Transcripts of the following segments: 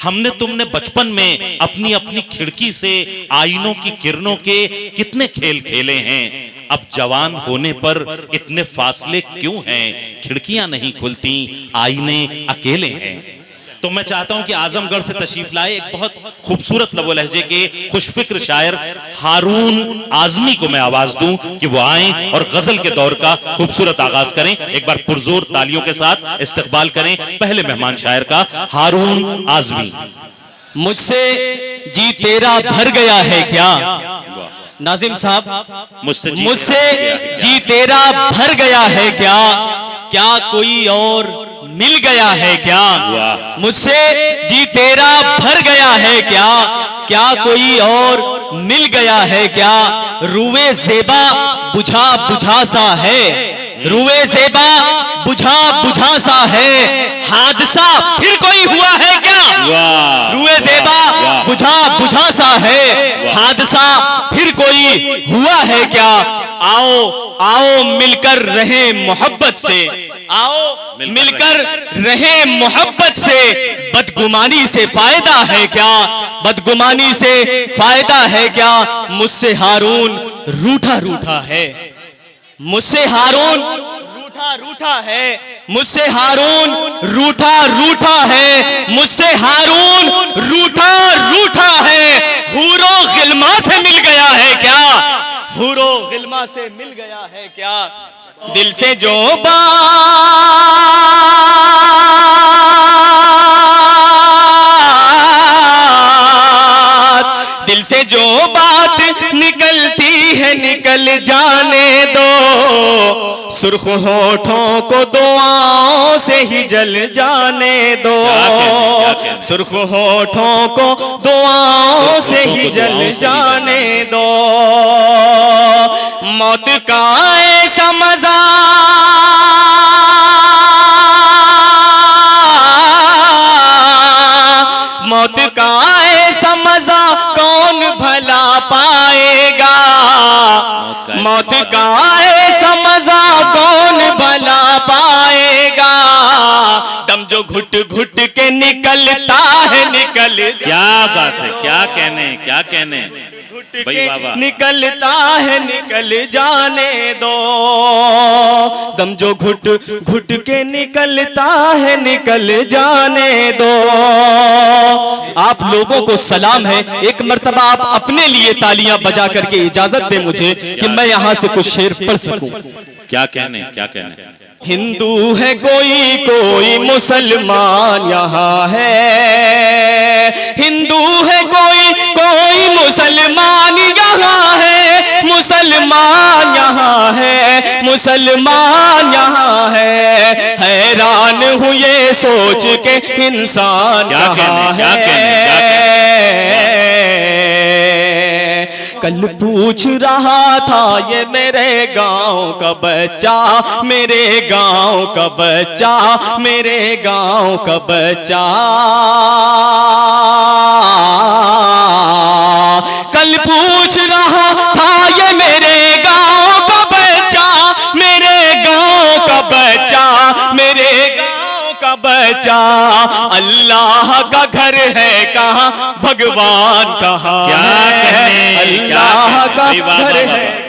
हमने तुमने बचपन में अपनी अपनी खिड़की से आईनों की किरणों के कितने खेल खेले हैं। अब जवान होने पर इतने फासले क्यों हैं? खिड़कियां नहीं खुलती, आईने अकेले हैं। तो मैं चाहता हूं कि आजमगढ़ से तशरीफ लाए एक बहुत खूबसूरत लबो लहजे के खुशफिक्र शायर हारून आजमी को मैं आवाज दूं कि वो आए और गजल के दौर का खूबसूरत आगाज करें। एक बार पुरजोर तालियों के साथ इस्तकबाल करें पहले मेहमान शायर का, हारून आजमी। मुझसे जी तेरा भर गया है क्या? नाजिम साहब, मुझसे जी तेरा भर गया है क्या? क्या कोई और मिल गया है क्या? मुझसे जी तेरा भर गया है क्या? क्या कोई और मिल गया है क्या? रुए ज़ेबा बुझा बुझा सा है, रुए ज़ेबा बुझा बुझा सा है, हादसा फिर कोई हुआ है क्या? रुए ज़ेबा बुझा बुझा सा है, हादसा फिर कोई हुआ है क्या? आओ आओ मिलकर रहे मोहब्बत से, आओ मिलकर रहे मोहब्बत से, बदगुमानी से फायदा है क्या? बदगुमानी से फायदा है क्या? मुझसे हारून रूठा रूठा है, मुझसे हारून रूठा रूठा है, मुझसे हारून रूठा रूठा है, मुझसे हारून रूठा रूठा है। हूरो गिल्मा से मिल गया है क्या? हूरो गिल्मा से मिल गया है क्या? दिल से जो दिल से जो बात निकलती है निकल जाने दो, सुर्ख होठों को दुआओं से ही जल जाने दो, सुर्ख होठों को दुआओं से ही जल जाने दो। मौत का ऐसा मजा मौत का ऐसा मजा कौन भला पाएगा? मौत का ऐसा मजा कौन भला पाएगा? दम जो घुट घुट के निकलता है निकल, क्या बात है, क्या कहने, क्या कहने निकलता है निकल जाने दो। दम जो घुट घुट के निकलता है निकल जाने दो। आप लोगों को सलाम है, एक मर्तबा आप अपने लिए तालियां बजा करके इजाजत दे मुझे कि मैं यहां से कुछ शेर पढ़ सकूं। क्या कहने, क्या कहने? हिंदू है कोई कोई मुसलमान यहाँ है, हिंदू है कोई कोई मुसलमान यहाँ है, मुसलमान यहाँ है, मुसलमान यहाँ है। हैरान हूँ ये सोच के इंसान यहाँ है। कल पूछ रहा था ये मेरे गांव का बच्चा, मेरे गांव का बच्चा, मेरे गांव का बच्चा। कल पूछ रहा था ये मेरे गांव का बच्चा, मेरे गांव का बच्चा, मेरे गांव का बच्चा। अल्लाह का घर है कहाँ, भगवान कहाँ है? अल्लाह का घर है।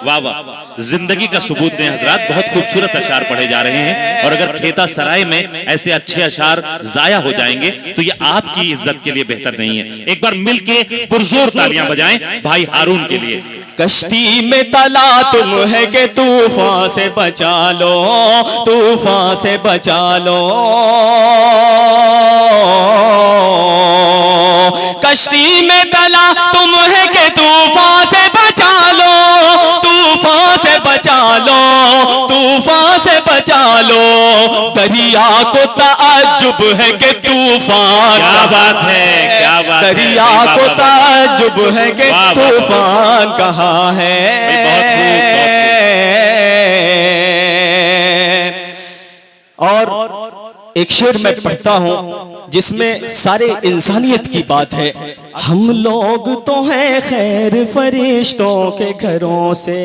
वाह वाह, जिंदगी का सबूत दें हजरात। बहुत खूबसूरत अशार पढ़े जा रहे हैं और अगर खेता सराय में ऐसे अच्छे अशार जाया हो जाएंगे तो ये आपकी इज्जत के लिए बेहतर नहीं है। एक बार मिलके पुरजोर तालियां बजाएं भाई हारून के लिए। कश्ती में तला तुम है कि तूफान से बचा लो, तूफान से बचा लो। कश्ती में तला तुम है कि तूफान से बचा लो, तूफान से बचा लो, तूफान से बचा लो। दरिया को ताज्जुब है कि तूफान, क्या बात है, क्या बात है। दरिया को ताज्जुब है कि तूफान कहाँ है? और एक शेर मैं पढ़ता हूं जिसमें सारे इंसानियत की बात है। हम लोग तो हैं खैर फरिश्तों के घरों से,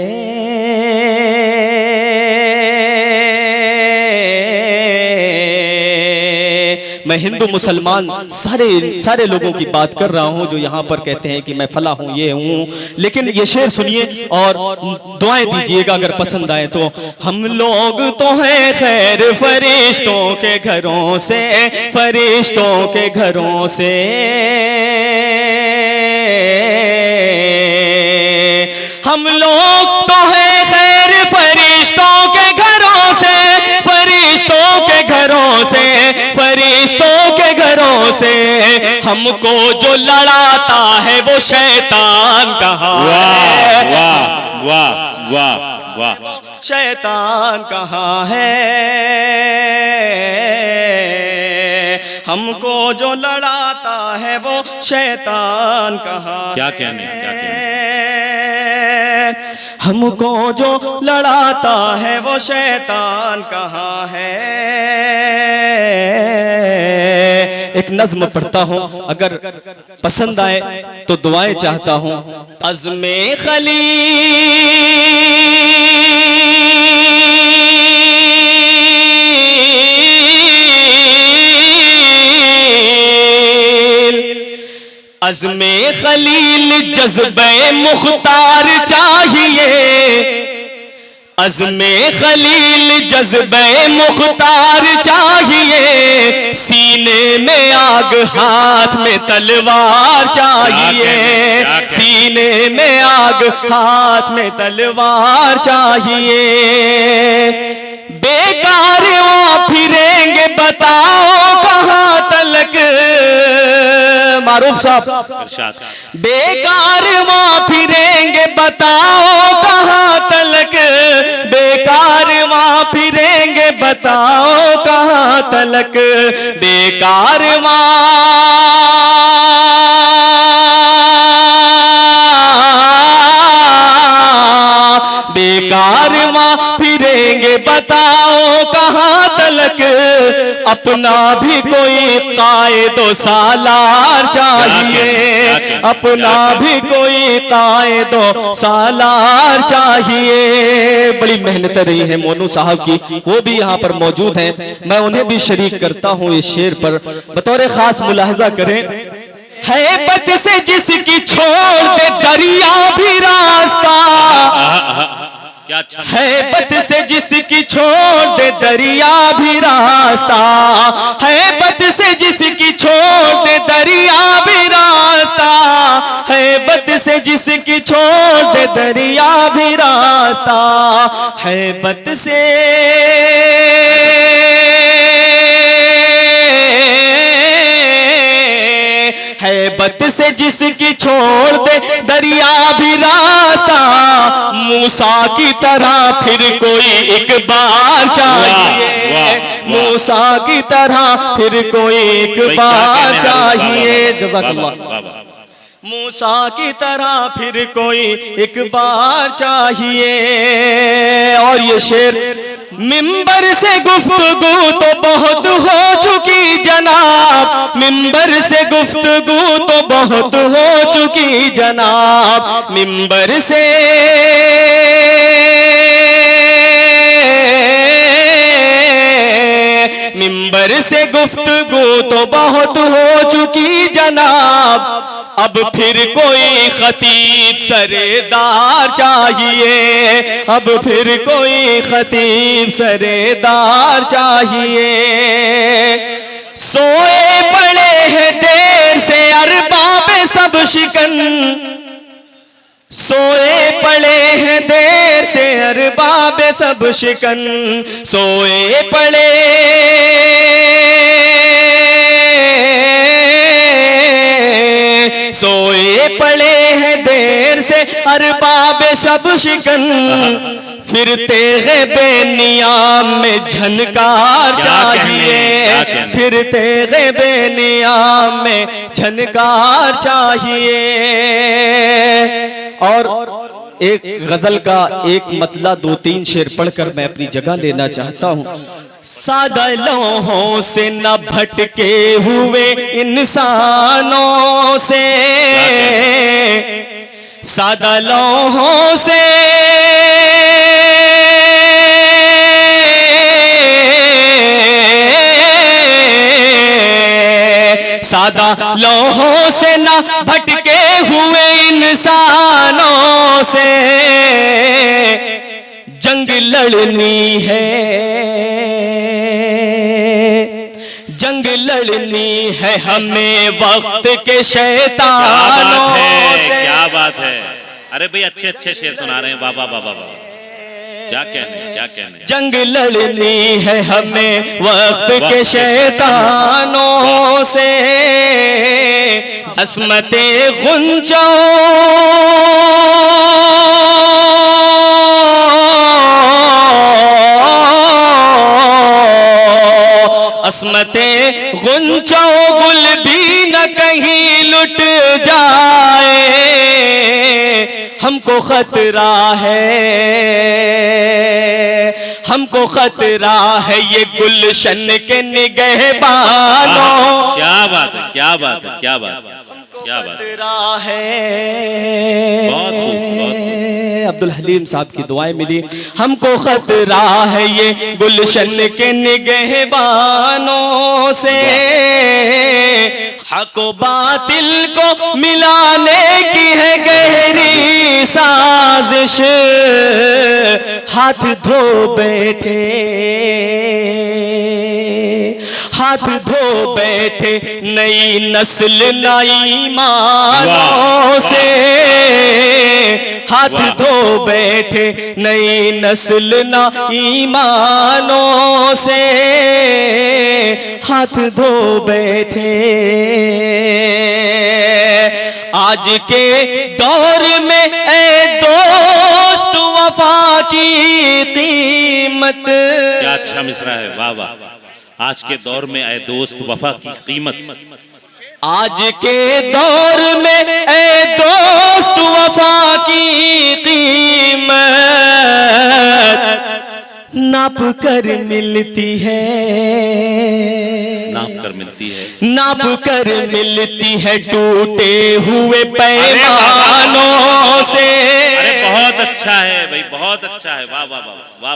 मैं हिंदू मुसलमान सारे लोगों की बात कर रहा हूं जो यहाँ पर कहते हैं कि मैं फला हूं, ये हूं, लेकिन ये शेर सुनिए और दुआएं दीजिएगा अगर पसंद आए तो। हम लोग तो हैं खैर फरिश्तों के घरों से, फरिश्तों के घरों से, हम लोग तो हैं खैर फरिश्तों के घरों से, फरिश्तों के घरों से, फरिश्तों के घरों से। हमको जो लड़ाता है वो शैतान कहाँ है? वाह वाह वाह वाह, शैतान कहाँ है? हमको जो लड़ाता है वो शैतान कहाँ? क्या कहने, क्या कहने? हमको जो लड़ाता है वो शैतान कहाँ है? एक नज़्म पढ़ता हूँ, अगर पसंद आए तो दुआएं चाहता हूँ। अज़्मे अज़्मे खलील जज़्बे मुख्तार चाहिए, अज़्मे खलील जज़्बे मुख्तार चाहिए, सीने में आग हाथ में तलवार चाहिए, सीने में आग हाथ में तलवार चाहिए। बेकार वहाँ फिरेंगे बताओ कहाँ तलक, मारूफ साहब, बेकार वहाँ फिरेंगे बताओ कहाँ तलक, बेकार वहाँ फिरेंगे बताओ कहाँ तलक, बेकार बेकार वहाँ फिरेंगे बताओ कहाँ तलक। अपना भी कोई कायदो सालार चाहिए, अपना भी कोई कायदो सालार चाहिए। बड़ी मेहनत रही है मोनू साहब की, वो भी यहाँ पर मौजूद हैं, मैं उन्हें भी शरीक करता हूँ इस शेर पर। बतौर खास मुलाहजा करें, हैबत से जिसकी छोड़ दे दरिया भी रास्ता, हैबत से जिसकी छोड़ दे दरिया भी रास्ता, हैबत से जिसकी छोड़ दे दरिया भी रास्ता, हैबत से जिसकी छोड़ दे दरिया भी रास्ता, हैबत से हैबत से जिसकी छोड़ दे दरिया भी रास्ता, मूसा की तरह फिर कोई एक बार चाहिए, मूसा की तरह फिर कोई एक बार चाहिए। जज़ाकल्लाह। मूसा की तरह फिर कोई एक बार चाहिए। और ये शेर, मिंबर से गुफ्तगू तो बहुत हो चुकी जनाब, मिंबर से गुफ्तगू तो बहुत हो चुकी जनाब, मिंबर से मिंबर से गुफ्तगू तो बहुत हो चुकी जनाब, अब फिर कोई खतीब सरेदार चाहिए, अब फिर कोई खतीब सरेदार चाहिए। सोए पड़े हैं देर से अरबाब सब शिकन, सोए पड़े हैं देर से अरबाब सब शिकन, सोए पड़े सोए पड़े हैं देर से अरबाब सब शिकन, फिरते हैं बेनियाम में झनकार चाहिए, फिरते हैं बेनियाम में झनकार चाहिए। और एक गजल का एक मतला 2-3 शेर पढ़कर मैं अपनी जगह लेना चाहता हूँ। सादा लौहों से न भटके हुए इंसानों से, सादा लौहों से सादा लोहों से ना भटके हुए इंसानों से जंग लड़नी है, जंग लड़नी है हमें वक्त के शैतानों से। क्या बात है, अरे भाई अच्छे अच्छे शेर सुना रहे हैं, वाह वाह वाह वाह वाह, क्या कहने हैं, क्या कहने हैं। जंग लड़नी है हमें वक्त के शैतानों से, अस्मते गुंजो अस्मते गुंजो गुल भी न कहीं लुट जाए, हमको खतरा है, हमको खतरा है ये गुलशन के निगहबानों। क्या बात है, क्या बात है, क्या बात है, क्या बात है। बहुत खूब, बहुत खूब। अब्दुल हलीम साहब की दुआएं मिली। हमको खतरा है ये गुलशन के निगहबानों से, हक बातिल को मिलाने की है गहरी साजिश, हाथ धो बैठे, हाथ धो बैठे नई नस्ल नई मानों से, हाथ धो बैठे नई नस्ल ना ईमानों से, हाथ धो बैठे। आज के दौर में ए दोस्त वफा की कीमत, क्या अच्छा मिसरा है, वाह वाह। आज के दौर में ए दोस्त वफा की कीमत, आज के दौर में ए दोस्त वफा की कीमत नाप कर मिलती है, नाप कर मिलती है, नाप कर मिलती है टूटे हुए पैमानों से। अरे बहुत अच्छा है भाई, बहुत अच्छा है, वाह वाह वाह वाह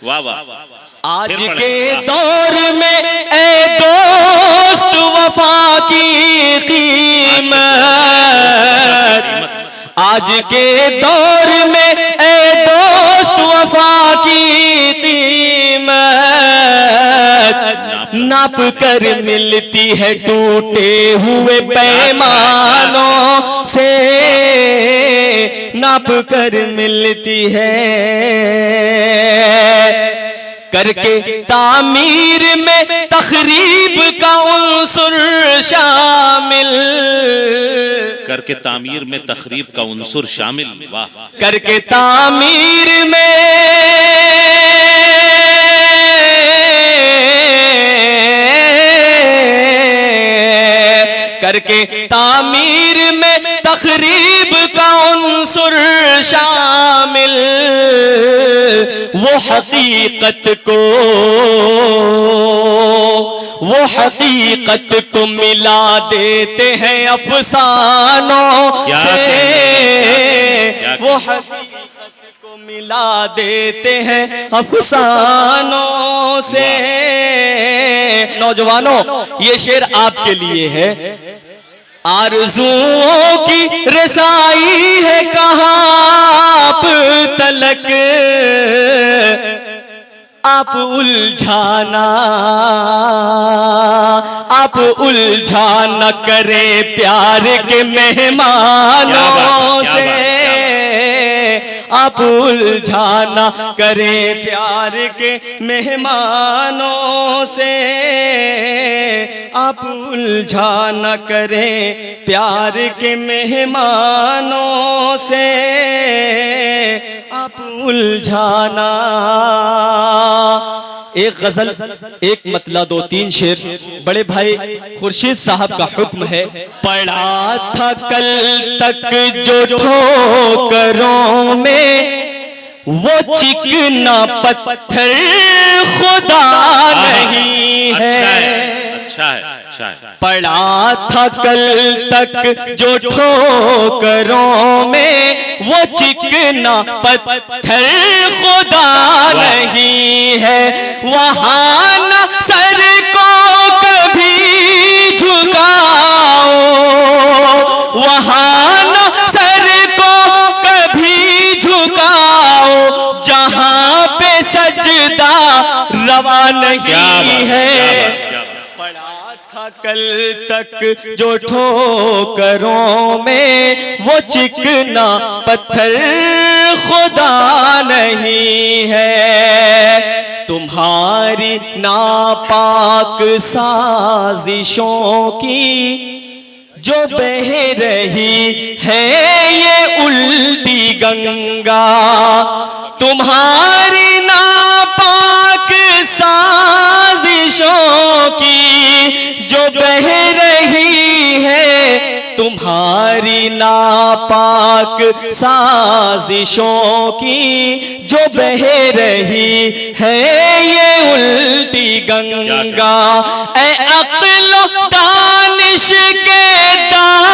वाह वाह वाह। आज के दौर में ए दोस्त वफा की कीमत, आज के दौर में ए दोस्त वफा की कीमत नाप कर मिलती है टूटे हुए पैमानों से, नाप कर मिलती है। करके तामीर में तखरीब का उन्सुर शामिल, करके तामीर में तखरीब का उन्सुर शामिल, वाह। करके तामीर में, करके तामीर में तखरीब का उन्सुर शामिल, वो हकीकत को, वो हकीकत को मिला देते हैं अफसानों से, वो हकीकत को मिला देते हैं अफसानों से। नौजवानों, ये शेर आपके लिए है। आरज़ुओं की रसाई है कहाँ आप तलक, आप उलझाना, आप उलझाना करे प्यार के मेहमानों से, आप उलझाना करे प्यार के मेहमानों से, आप उलझाना करे प्यार के मेहमानों से, आप उलझाना। एक गजल, एक मतला, दो तीन शेर बड़े भाई खुर्शीद साहब का हुक्म है। पड़ा था कल तक जो ठोकरों में वो चिकना पत्थर खुदा नहीं है। अच्छा है, अच्छा है। पड़ा था कल तक जो ठोकरों में वो चिकना पत्थर खुदा नहीं है। वहां न सर को कभी झुकाओ, वहां न सर को कभी झुकाओ, जहां पे सजदा रवा नहीं है। पड़ा था कल तक जो ठोकरों में, वो चिकना पत्थर खुदा नहीं है। तुम्हारी नापाक साजिशों की जो बह रही है ये उल्टी गंगा, तुम्हारी नापाक साजिशों की जो बह रही है, तुम्हारी नापाक साजिशों की जो बह रही है ये उल्टी गंगा। ऐ अक्ल दानिश के दावेदारों,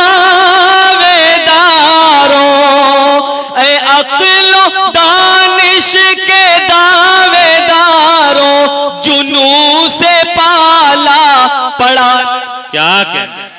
ऐ अक्ल दानिश के दावेदारों, जुनू से पाला पड़ा। क्या कहते हैं?